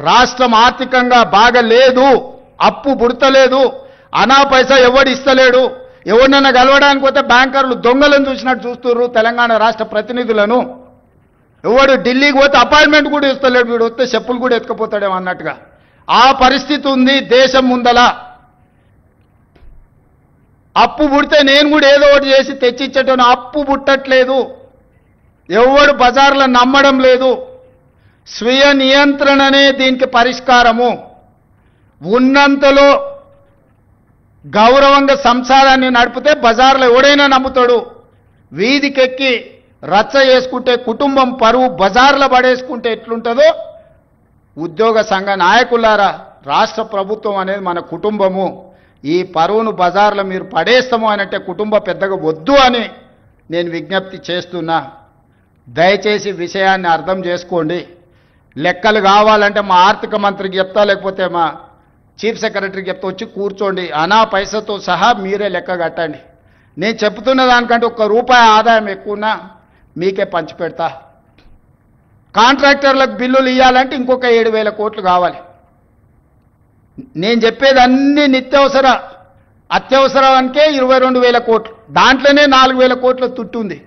రాష్ట్రం ఆర్థికంగా బాగా లేదు, అప్పు పుడతలేదు, అనా పైసా ఎవడు ఇస్తలేడు. ఎవరినైనా కలవడానికి పోతే బ్యాంకర్లు దొంగలను చూసినట్టు చూస్తున్నారు తెలంగాణ రాష్ట్ర ప్రతినిధులను. ఎవడు ఢిల్లీకి పోతే అపాయింట్మెంట్ కూడా ఇస్తలేడు, వీడు వస్తే చెప్పులు కూడా ఎత్తుకుపోతాడేమో అన్నట్టుగా ఆ పరిస్థితి ఉంది దేశం ముందల. అప్పు పుడితే నేను కూడా ఏదో ఒకటి చేసి తెచ్చిచ్చేటోను, అప్పు పుట్టట్లేదు, ఎవడు బజార్లో నమ్మడం లేదు. స్వీయ నియంత్రణనే దీనికి పరిష్కారము. ఉన్నంతలో గౌరవంగా సంసారాన్ని నడిపితే బజార్లో ఎవడైనా నమ్ముతాడు. వీధికెక్కి రచ్చ చేసుకుంటే కుటుంబం పరువు బజార్లో పడేసుకుంటే ఎట్లుంటుందో, ఉద్యోగ సంఘ నాయకులారా, రాష్ట్ర ప్రభుత్వం అనేది మన కుటుంబము. ఈ పరువును బజార్లో మీరు పడేస్తాము అనంటే కుటుంబ పెద్దగా వద్దు అని నేను విజ్ఞప్తి చేస్తున్నా. దయచేసి విషయాన్ని అర్థం చేసుకోండి. లెక్కలు కావాలంటే మా ఆర్థిక మంత్రికి చెప్తా, లేకపోతే మా చీఫ్ సెక్రటరీకి చెప్తా, వచ్చి కూర్చోండి, అనా పైసతో సహా మీరే లెక్క కట్టండి. నేను చెప్తున్న దానికంటే ₹1 ఆదాయం ఎక్కువన్నా మీకే పంచిపెడతా. కాంట్రాక్టర్లకు బిల్లులు ఇవ్వాలంటే ఇంకొక 7,000 కోట్లు కావాలి. నేను చెప్పేది అన్ని నిత్యావసర, అత్యవసరానికే 22,000 కోట్లు, దాంట్లోనే 4,000 కోట్ల తుట్టు ఉంది.